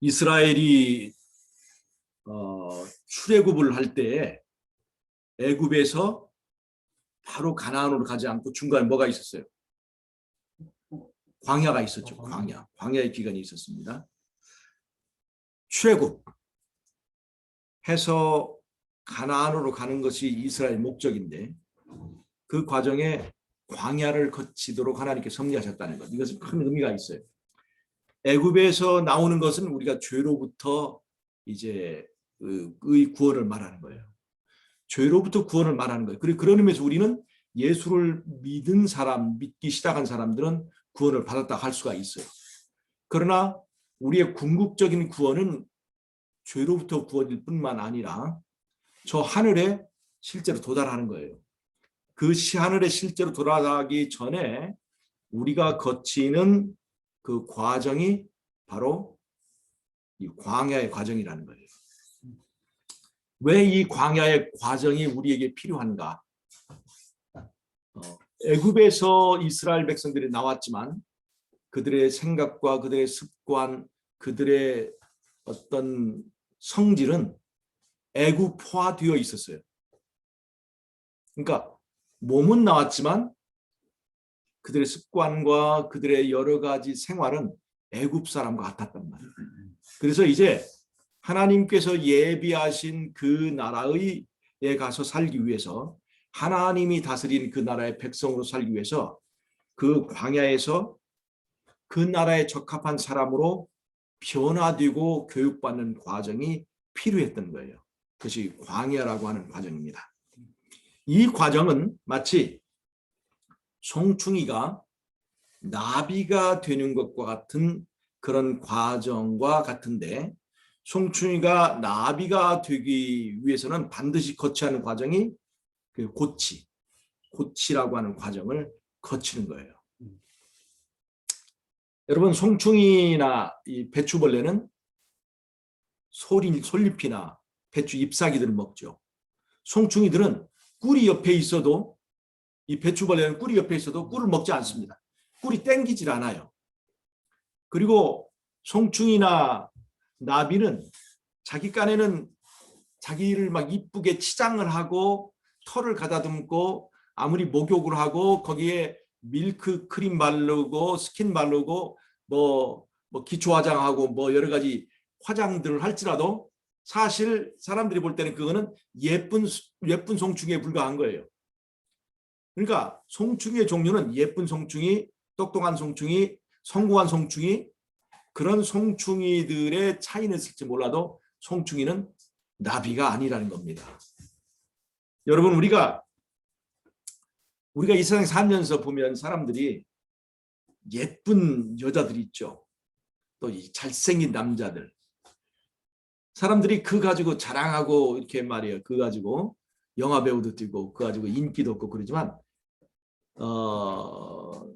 이스라엘이 출애굽을 할 때 애굽에서 바로 가나안으로 가지 않고 중간에 뭐가 있었어요? 광야가 있었죠. 광야의 기간이 있었습니다. 출애굽 해서 가나안으로 가는 것이 이스라엘 목적인데 그 과정에 광야를 거치도록 하나님께 섭리하셨다는 것. 이것은 큰 의미가 있어요. 애굽에서 나오는 것은 우리가 죄로부터 이제 의 구원을 말하는 거예요. 죄로부터 구원을 말하는 거예요. 그리고 그런 의미에서 우리는 예수를 믿은 사람, 믿기 시작한 사람들은 구원을 받았다 할 수가 있어요. 그러나 우리의 궁극적인 구원은 죄로부터 구원일 뿐만 아니라 저 하늘에 실제로 도달하는 거예요. 그 하늘에 실제로 도달하기 전에 우리가 거치는 그 과정이 바로 이 광야의 과정이라는 거예요. 왜 이 광야의 과정이 우리에게 필요한가? 애굽에서 이스라엘 백성들이 나왔지만 그들의 생각과 그들의 습관, 그들의 어떤 성질은 애굽화되어 있었어요. 그러니까 몸은 나왔지만 그들의 습관과 그들의 여러 가지 생활은 애굽 사람과 같았단 말이에요. 그래서 이제 하나님께서 예비하신 그 나라에 가서 살기 위해서 하나님이 다스린 그 나라의 백성으로 살기 위해서 그 광야에서 그 나라에 적합한 사람으로 변화되고 교육받는 과정이 필요했던 거예요. 그것이 광야라고 하는 과정입니다. 이 과정은 마치 송충이가 나비가 되는 것과 같은 그런 과정과 같은데 송충이가 나비가 되기 위해서는 반드시 거쳐야 하는 과정이 그 고치라고 하는 과정을 거치는 거예요. 여러분 송충이나 이 배추벌레는 솔잎이나 배추 잎사귀들을 먹죠. 송충이들은 꿀이 옆에 있어도 이 배추벌레는 꿀이 옆에 있어도 꿀을 먹지 않습니다. 꿀이 땡기질 않아요. 그리고 송충이나 나비는 자기 깐에는 자기를 막 이쁘게 치장을 하고 털을 가다듬고 아무리 목욕을 하고 거기에 밀크 크림 바르고 스킨 바르고 뭐 기초 화장하고 뭐 여러 가지 화장들을 할지라도 사실 사람들이 볼 때는 그거는 예쁜 송충이에 불과한 거예요. 그러니까 송충이의 종류는 예쁜 송충이, 똑똑한 송충이, 성공한 송충이, 그런 송충이들의 차이는 있을지 몰라도 송충이는 나비가 아니라는 겁니다. 여러분 우리가 이 세상에 살면서 보면 사람들이 예쁜 여자들이 있죠. 또 잘생긴 남자들. 사람들이 그 가지고 자랑하고 이렇게 말이에요. 그 가지고 영화 배우도 뛰고 그 가지고 인기도 없고 그러지만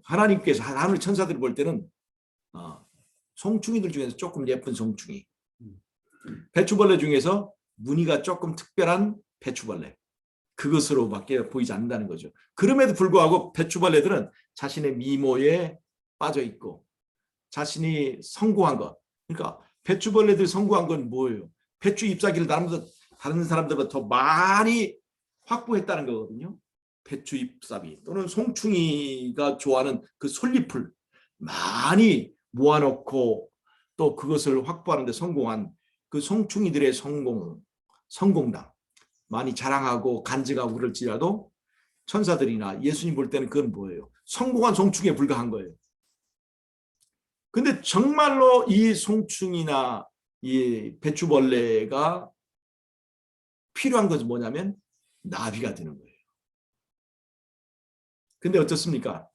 하나님께서 하늘 천사들이 볼 때는 송충이들 중에서 조금 예쁜 송충이, 배추벌레 중에서 무늬가 조금 특별한 배추벌레, 그것으로밖에 보이지 않는다는 거죠. 그럼에도 불구하고 배추벌레들은 자신의 미모에 빠져 있고 자신이 성공한 것, 그러니까 배추벌레들이 성공한 건 뭐예요? 배추 잎사귀를 다른 사람들보다 더 많이 확보했다는 거거든요. 배추 잎사귀 또는 송충이가 좋아하는 그 솔잎을 많이 모아놓고 또 그것을 확보하는 데 성공한 그 송충이들의 성공담 많이 자랑하고 간증하고 그럴지라도 천사들이나 예수님 볼 때는 그건 뭐예요? 성공한 송충이에 불과한 거예요. 근데 정말로 이 송충이나 이 배추벌레가 필요한 것은 뭐냐면 나비가 되는 거예요. 근데 어떻습니까?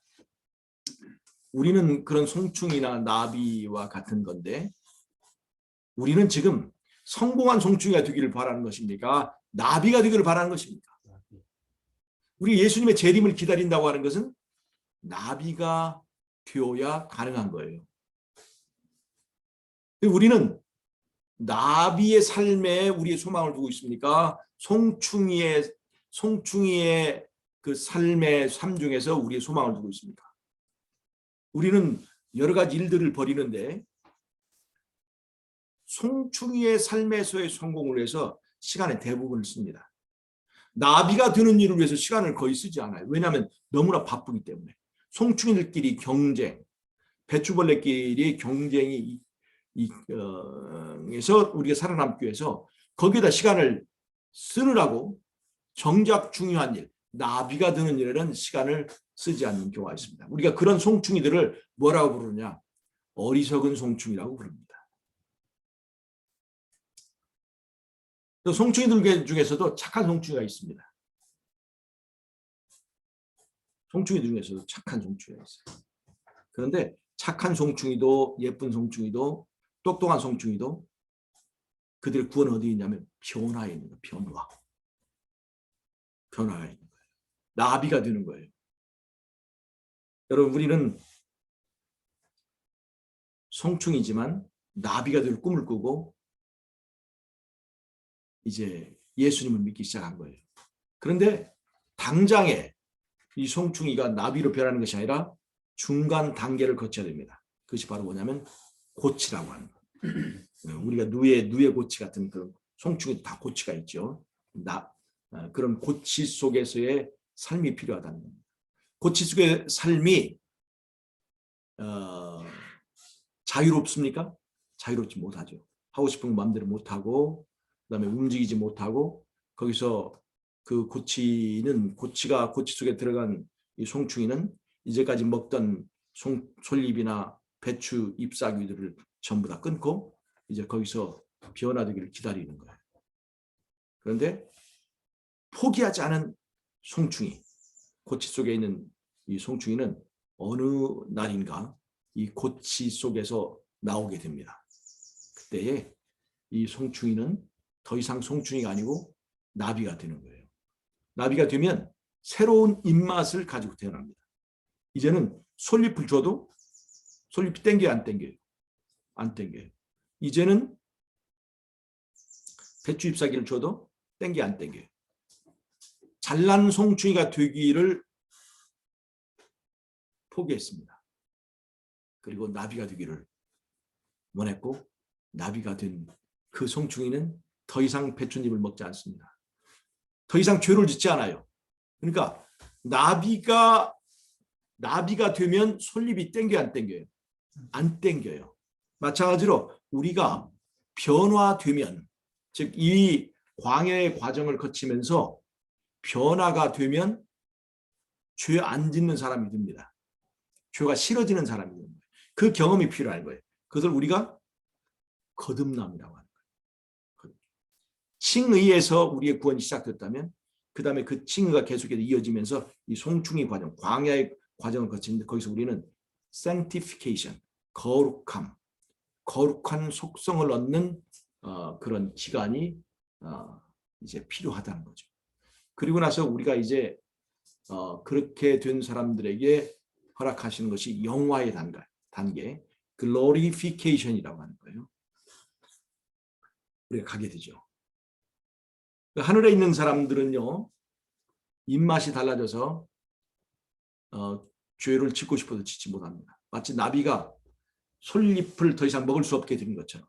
우리는 그런 송충이나 나비와 같은 건데 우리는 지금 성공한 송충이가 되기를 바라는 것입니까? 나비가 되기를 바라는 것입니까? 우리 예수님의 재림을 기다린다고 하는 것은 나비가 되어야 가능한 거예요. 우리는 나비의 삶에 우리의 소망을 두고 있습니까? 송충이의 그 삶의 삶 중에서 우리의 소망을 두고 있습니까? 우리는 여러 가지 일들을 벌이는데 송충이의 삶에서의 성공을 위해서 시간의 대부분을 씁니다. 나비가 되는 일을 위해서 시간을 거의 쓰지 않아요. 왜냐하면 너무나 바쁘기 때문에. 송충이들끼리 경쟁, 배추벌레끼리 경쟁이 에서 우리가 살아남기 위해서 거기에다 시간을 쓰느라고 정작 중요한 일, 나비가 드는 일에는 시간을 쓰지 않는 경우가 있습니다. 우리가 그런 송충이들을 뭐라고 부르냐? 어리석은 송충이라고 부릅니다. 또 송충이들 중에서도 착한 송충이가 있습니다. 송충이들 중에서도 착한 송충이가 있어요. 그런데 착한 송충이도 예쁜 송충이도 똑똑한 송충이도 그들의 구원은 어디 있냐면 변화에 있는 거예요. 변화. 변화가 있는 거예요. 나비가 되는 거예요. 여러분 우리는 송충이지만 나비가 될 꿈을 꾸고 이제 예수님을 믿기 시작한 거예요. 그런데 당장에 이 송충이가 나비로 변하는 것이 아니라 중간 단계를 거쳐야 됩니다. 그것이 바로 뭐냐면 고치라고 하는 거예요. 우리가 누에 고치 같은 그런 송충이도 다 고치가 있죠. 그런 고치 속에서의 삶이 필요하다는 겁니다. 고치 속의 삶이 자유롭습니까? 자유롭지 못하죠. 하고 싶은 거 마음대로 못하고 그다음에 움직이지 못하고 거기서 그 고치가 고치 속에 들어간 이 송충이는 이제까지 먹던 솔잎이나 배추 잎사귀들을 전부 다 끊고 이제 거기서 변화되기를 기다리는 거예요. 그런데 포기하지 않은 송충이, 고치 속에 있는 이 송충이는 어느 날인가 이 고치 속에서 나오게 됩니다. 그때에 이 송충이는 더 이상 송충이가 아니고 나비가 되는 거예요. 나비가 되면 새로운 입맛을 가지고 태어납니다. 이제는 솔잎을 줘도 솔잎이 땡겨요, 안 땡겨요? 안 땡겨요. 이제는 배추 잎사귀를 줘도 땡겨, 안 땡겨요? 잘난 송충이가 되기를 포기했습니다. 그리고 나비가 되기를 원했고 나비가 된 그 송충이는 더 이상 배춧잎을 먹지 않습니다. 더 이상 죄를 짓지 않아요. 그러니까 나비가 되면 솔잎이 땡겨요, 안 땡겨요? 안 땡겨요. 마찬가지로 우리가 변화되면, 즉 이 광야의 과정을 거치면서 변화가 되면 죄 안 짓는 사람이 됩니다. 죄가 싫어지는 사람이 됩니다. 그 경험이 필요한 거예요. 그것을 우리가 거듭남이라고 하는 거예요. 칭의에서 우리의 구원이 시작됐다면 그 다음에 그 칭의가 계속해서 이어지면서 이 송충이 과정, 광야의 과정을 거치는데 거기서 우리는 sanctification, 거룩한 속성을 얻는 그런 기간이 이제 필요하다는 거죠. 그리고 나서 우리가 이제 그렇게 된 사람들에게 허락하시는 것이 영화의 단계, glorification이라고 하는 거예요. 우리가 가게 되죠. 하늘에 있는 사람들은요, 입맛이 달라져서 죄를 짓고 싶어도 짓지 못합니다. 마치 나비가 솔잎을 더 이상 먹을 수 없게 된 것처럼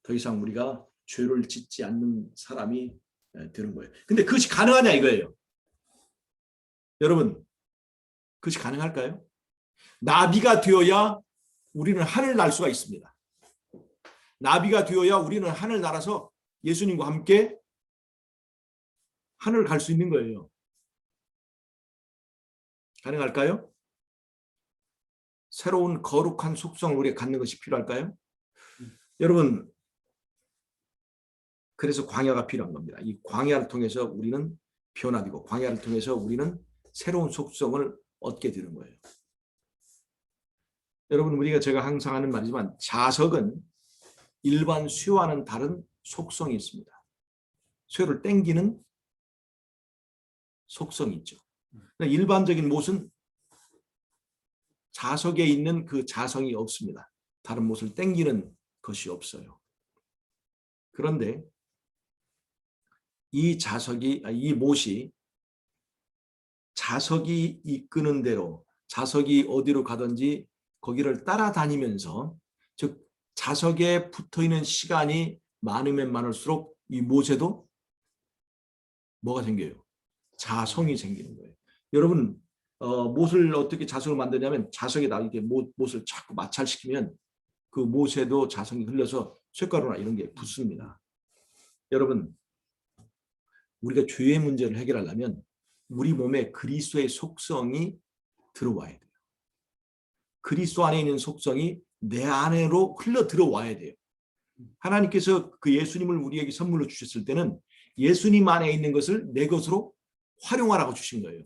더 이상 우리가 죄를 짓지 않는 사람이 되는 거예요. 근데 그것이 가능하냐 이거예요. 여러분, 그것이 가능할까요? 나비가 되어야 우리는 하늘 날 수가 있습니다. 나비가 되어야 우리는 하늘 날아서 예수님과 함께 하늘을 갈 수 있는 거예요. 가능할까요? 새로운 거룩한 속성을 우리가 갖는 것이 필요할까요? 여러분, 그래서 광야가 필요한 겁니다. 이 광야를 통해서 우리는 변화되고 광야를 통해서 우리는 새로운 속성을 얻게 되는 거예요. 여러분, 우리가 제가 항상 하는 말이지만 자석은 일반 쇠와는 다른 속성이 있습니다. 쇠를 당기는 속성이 있죠. 일반적인 못은 자석에 있는 그 자성이 없습니다. 다른 못을 당기는 것이 없어요. 그런데 이 못이 자석이 이끄는 대로 자석이 어디로 가든지 거기를 따라다니면서 즉 자석에 붙어있는 시간이 많으면 많을수록 이 못에도 뭐가 생겨요? 자성이 생기는 거예요. 여러분 못을 어떻게 자석을 만드냐면 자석에다 이렇게 못을 자꾸 마찰시키면 그 못에도 자성이 흘러서 쇳가루나 이런 게 붙습니다. 여러분 우리가 죄의 문제를 해결하려면 우리 몸에 그리스도의 속성이 들어와야 돼요. 그리스도 안에 있는 속성이 내 안으로 흘러 들어와야 돼요. 하나님께서 그 예수님을 우리에게 선물로 주셨을 때는 예수님 안에 있는 것을 내 것으로 활용하라고 주신 거예요.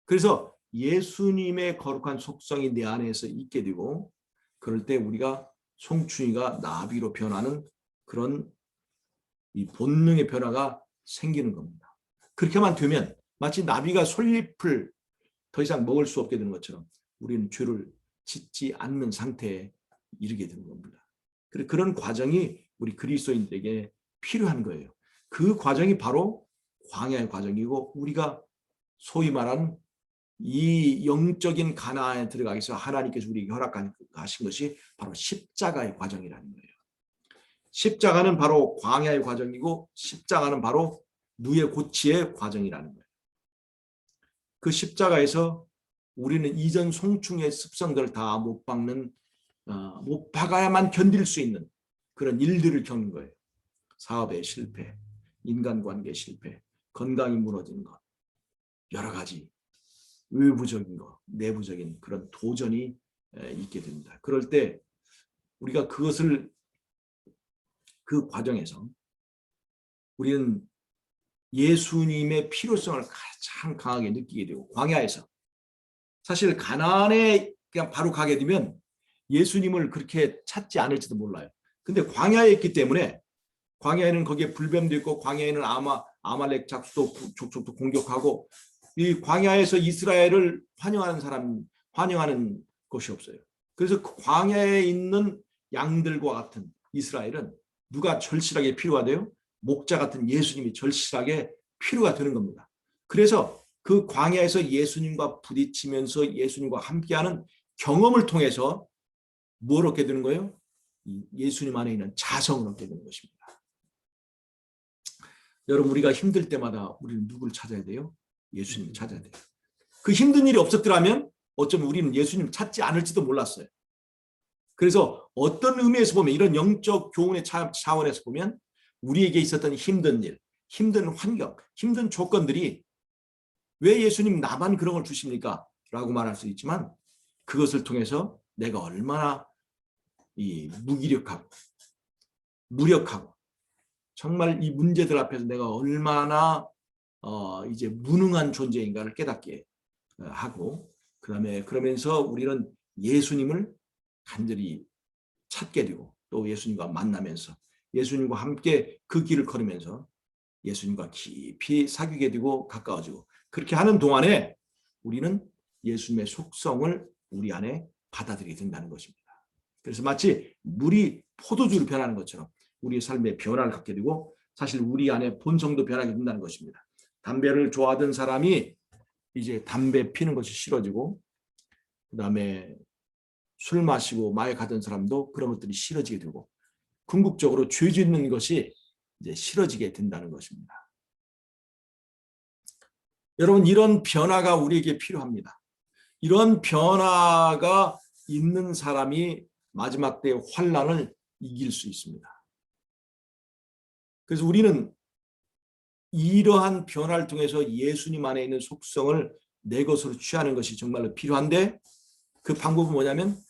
그래서 예수님의 거룩한 속성이 내 안에서 있게 되고 그럴 때 우리가 송충이가 나비로 변하는 그런 이 본능의 변화가 생기는 겁니다. 그렇게만 되면 마치 나비가 솔잎을 더 이상 먹을 수 없게 되는 것처럼 우리는 죄를 짓지 않는 상태에 이르게 되는 겁니다. 그런 과정이 우리 그리스도인들에게 필요한 거예요. 그 과정이 바로 광야의 과정이고 우리가 소위 말하는 이 영적인 가나안에 들어가기 위해서 하나님께서 우리에게 허락하신 것이 바로 십자가의 과정이라는 거예요. 십자가는 바로 광야의 과정이고 십자가는 바로 누의 고치의 과정이라는 거예요. 그 십자가에서 우리는 이전 송충의 습성들을 다 못 박는 못 박아야만 견딜 수 있는 그런 일들을 겪는 거예요. 사업의 실패, 인간관계 실패, 건강이 무너지는 것, 여러 가지 외부적인 것, 내부적인 그런 도전이 있게 됩니다. 그럴 때 우리가 그것을 그 과정에서 우리는 예수님의 필요성을 가장 강하게 느끼게 되고 광야에서 사실 가나안에 그냥 바로 가게 되면 예수님을 그렇게 찾지 않을지도 몰라요. 근데 광야에 있기 때문에 광야에는 거기에 불뱀도 있고 광야에는 아말렉 족속도 공격하고 이 광야에서 이스라엘을 환영하는 곳이 없어요. 그래서 그 광야에 있는 양들과 같은 이스라엘은 누가 절실하게 필요하대요? 목자 같은 예수님이 절실하게 필요가 되는 겁니다. 그래서 그 광야에서 예수님과 부딪히면서 예수님과 함께하는 경험을 통해서 뭘 얻게 되는 거예요? 예수님 안에 있는 자성을 얻게 되는 것입니다. 여러분 우리가 힘들 때마다 우리는 누구를 찾아야 돼요? 예수님을 찾아야 돼요. 그 힘든 일이 없었더라면 어쩌면 우리는 예수님을 찾지 않을지도 몰랐어요. 그래서 어떤 의미에서 보면 이런 영적 교훈의 차원에서 보면 우리에게 있었던 힘든 일, 힘든 환경, 힘든 조건들이 왜 예수님 나만 그런 걸 주십니까? 라고 말할 수 있지만 그것을 통해서 내가 얼마나 무력하고 정말 이 문제들 앞에서 내가 얼마나 이제 무능한 존재인가를 깨닫게 하고 그다음에 그러면서 우리는 예수님을 간절히 찾게 되고 또 예수님과 만나면서 예수님과 함께 그 길을 걸으면서 예수님과 깊이 사귀게 되고 가까워지고 그렇게 하는 동안에 우리는 예수님의 속성을 우리 안에 받아들이게 된다는 것입니다. 그래서 마치 물이 포도주로 변하는 것처럼 우리의 삶에 변화를 갖게 되고 사실 우리 안에 본성도 변하게 된다는 것입니다. 담배를 좋아하던 사람이 이제 담배 피는 것이 싫어지고 그다음에 술 마시고 마약하던 사람도 그런 것들이 싫어지게 되고 궁극적으로 죄 짓는 것이 이제 싫어지게 된다는 것입니다. 여러분 이런 변화가 우리에게 필요합니다. 이런 변화가 있는 사람이 마지막 때의 환난을 이길 수 있습니다. 그래서 우리는 이러한 변화를 통해서 예수님 안에 있는 속성을 내 것으로 취하는 것이 정말로 필요한데 그 방법은 뭐냐면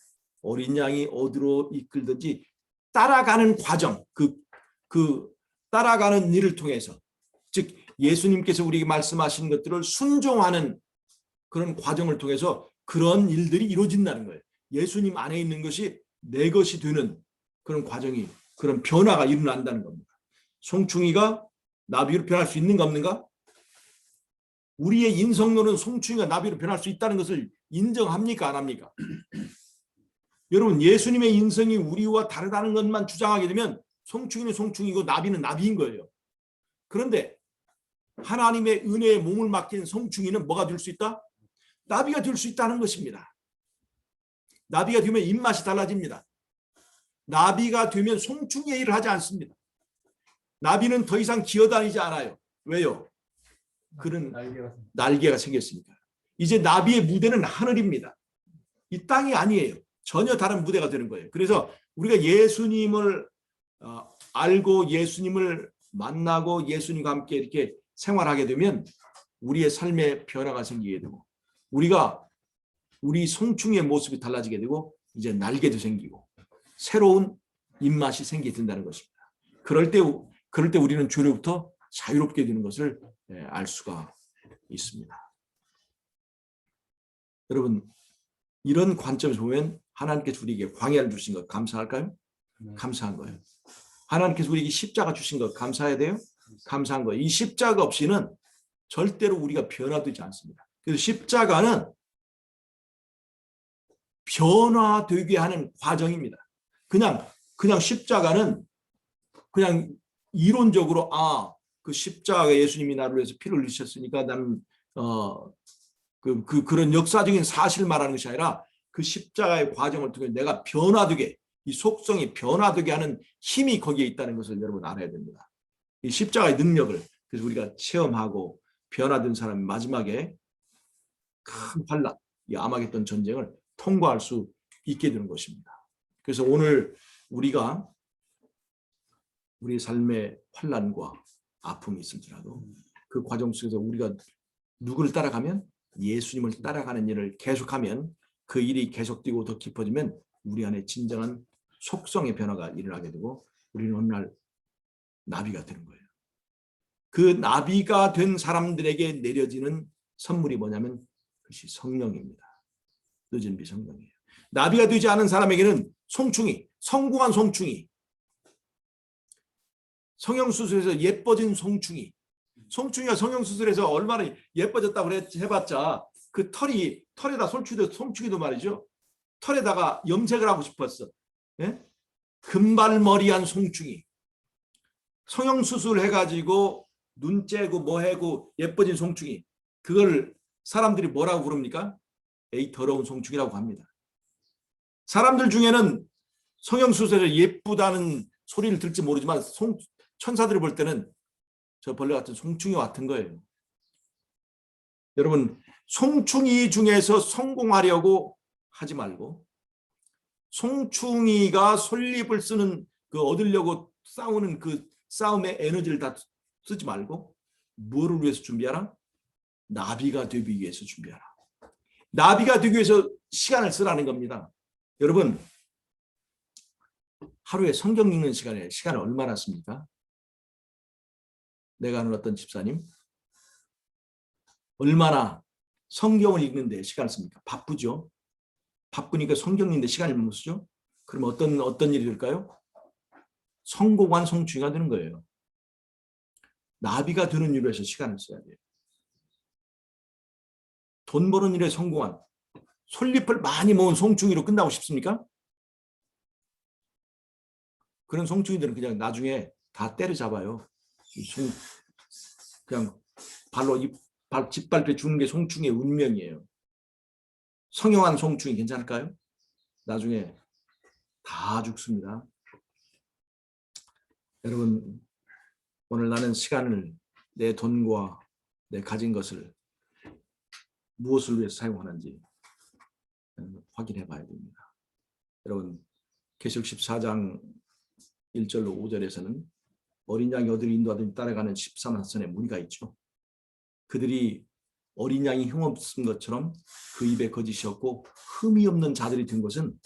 어린 양이 어디로 이끌든지 따라가는 과정, 그 따라가는 일을 통해서 즉 예수님께서 우리에게 말씀하신 것들을 순종하는 그런 과정을 통해서 그런 일들이 이루어진다는 거예요. 예수님 안에 있는 것이 내 것이 되는 그런 과정이 그런 변화가 일어난다는 겁니다. 송충이가 나비로 변할 수 있는가 없는가? 우리의 인성론은 송충이가 나비로 변할 수 있다는 것을 인정합니까 안 합니까? 여러분 예수님의 인성이 우리와 다르다는 것만 주장하게 되면 송충이는 송충이고 나비는 나비인 거예요. 그런데 하나님의 은혜에 몸을 맡긴 송충이는 뭐가 될 수 있다? 나비가 될 수 있다는 것입니다. 나비가 되면 입맛이 달라집니다. 나비가 되면 송충이의 일을 하지 않습니다. 나비는 더 이상 기어다니지 않아요. 왜요? 그런 날개가 생겼으니까. 이제 나비의 무대는 하늘입니다. 이 땅이 아니에요. 전혀 다른 무대가 되는 거예요. 그래서 우리가 예수님을 알고 예수님을 만나고 예수님과 함께 이렇게 생활하게 되면 우리의 삶에 변화가 생기게 되고 우리 송충이의 모습이 달라지게 되고 이제 날개도 생기고 새로운 입맛이 생기게 된다는 것입니다. 그럴 때 우리는 죄로부터 자유롭게 되는 것을 알 수가 있습니다. 여러분, 이런 관점에서 보면 하나님께서 우리에게 광야를 주신 것 감사할까요? 감사한 거예요. 하나님께서 우리에게 십자가 주신 것 감사해야 돼요? 감사한 거예요. 이 십자가 없이는 절대로 우리가 변화되지 않습니다. 그래서 십자가는 변화되게 하는 과정입니다. 그냥 십자가는 그냥 이론적으로 그 십자가 예수님이 나를 위해서 피를 흘리셨으니까 나는 그런 역사적인 사실을 말하는 것이 아니라 그 십자가의 과정을 통해 내가 변화되게 이 속성이 변화되게 하는 힘이 거기에 있다는 것을 여러분 알아야 됩니다. 이 십자가의 능력을 그래서 우리가 체험하고 변화된 사람이 마지막에 큰 환란, 이 아마겟돈 전쟁을 통과할 수 있게 되는 것입니다. 그래서 오늘 우리가 우리 삶의 환란과 아픔이 있을지라도 그 과정 속에서 우리가 누구를 따라가면 예수님을 따라가는 일을 계속하면 그 일이 계속되고 더 깊어지면 우리 안에 진정한 속성의 변화가 일어나게 되고 우리는 어느 날 나비가 되는 거예요. 그 나비가 된 사람들에게 내려지는 선물이 뭐냐면 그것이 성령입니다. 늦은 비 성령이에요. 나비가 되지 않은 사람에게는 송충이, 성공한 송충이, 성형수술에서 예뻐진 송충이가 성형수술에서 얼마나 예뻐졌다고 해봤자 그 털에다 송충이도 말이죠. 털에다가 염색을 하고 싶었어. 예? 금발머리한 송충이. 성형수술 해가지고 눈 째고 뭐 해고 예뻐진 송충이. 그걸 사람들이 뭐라고 부릅니까? 에이 더러운 송충이라고 합니다. 사람들 중에는 성형수술에서 예쁘다는 소리를 들지 모르지만 천사들이 볼 때는 저 벌레 같은 송충이 같은 거예요. 여러분, 송충이 중에서 성공하려고 하지 말고 송충이가 솔잎을 쓰는 그 얻으려고 싸우는 그 싸움의 에너지를 다 쓰지 말고 뭐를 위해서 준비하라? 나비가 되기 위해서 준비하라. 나비가 되기 위해서 시간을 쓰라는 겁니다. 여러분, 하루에 성경 읽는 시간을 얼마나 씁니까? 내가 아는 어떤 집사님 얼마나 성경을 읽는데 시간을 씁니까? 바쁘죠. 바쁘니까 성경 읽는데 시간을 못 쓰죠. 그럼 어떤 일이 될까요? 성공한 송충이가 되는 거예요. 나비가 되는 일로 해서 시간을 써야 돼요. 돈 버는 일에 성공한 솔잎을 많이 모은 송충이로 끝나고 싶습니까? 그런 송충이들은 그냥 나중에 다 때려잡아요. 그냥 짓밟혀 죽는 게 송충이의 운명이에요. 성형한 송충이 괜찮을까요? 나중에 다 죽습니다. 여러분, 오늘 나는 시간을 내 돈과 내 가진 것을 무엇을 위해서 사용하는지 확인해 봐야 됩니다. 여러분, 계시록 14장 1절로 5절에서는 어린 양이 어디를 인도하든지 따라가는 14만선의 무리가 있죠. 그들이 어린 양이 흉없은 것처럼 그 입에 거짓이 없고 흠이 없는 자들이 된 것은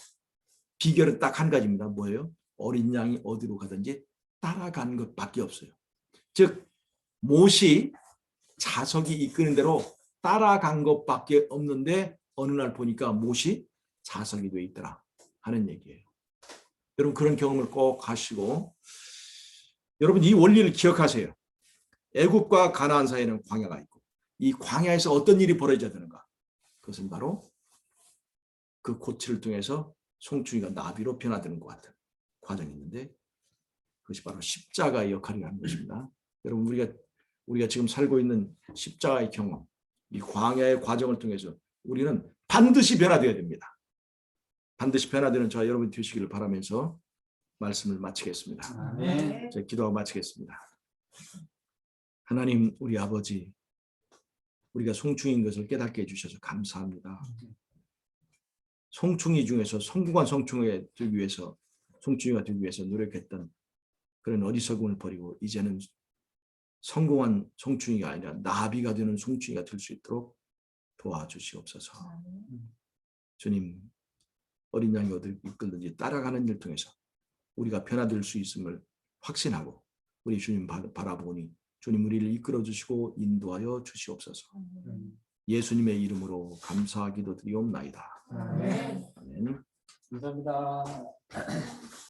비결은 딱 한 가지입니다. 뭐예요? 어린 양이 어디로 가든지 따라간 것밖에 없어요. 즉 못이 자석이 이끄는 대로 따라간 것밖에 없는데 어느 날 보니까 못이 자석이 돼 있더라 하는 얘기예요. 여러분 그런 경험을 꼭 하시고 여러분 이 원리를 기억하세요. 애굽과 가나안 사이에는 광야가 있고 이 광야에서 어떤 일이 벌어져야 되는가? 그것은 바로 그 고치를 통해서 송충이가 나비로 변화되는 것 같은 과정이 있는데 그것이 바로 십자가의 역할을 하는 것입니다. 여러분 우리가 지금 살고 있는 십자가의 경험, 이 광야의 과정을 통해서 우리는 반드시 변화되어야 됩니다. 반드시 변화되는 저와 여러분이 되시기를 바라면서 말씀을 마치겠습니다. 아멘. 제 기도하고 마치겠습니다. 하나님, 우리 아버지, 우리가 송충인 것을 깨닫게 해주셔서 감사합니다. 송충이 중에서 성공한 송충이가 되기 위해서 노력했던 그런 어리석음을 버리고 이제는 성공한 송충이가 아니라 나비가 되는 송충이가 될 수 있도록 도와주시옵소서. 주님, 어린 양이 어디를 이끌든지 따라가는 일 통해서 우리가 변화될 수 있음을 확신하고 우리 주님 바라보니 주님 우리를 이끌어 주시고 인도하여 주시옵소서. 예수님의 이름으로 감사하기도 드리옵나이다. 아멘. 아멘. 감사합니다.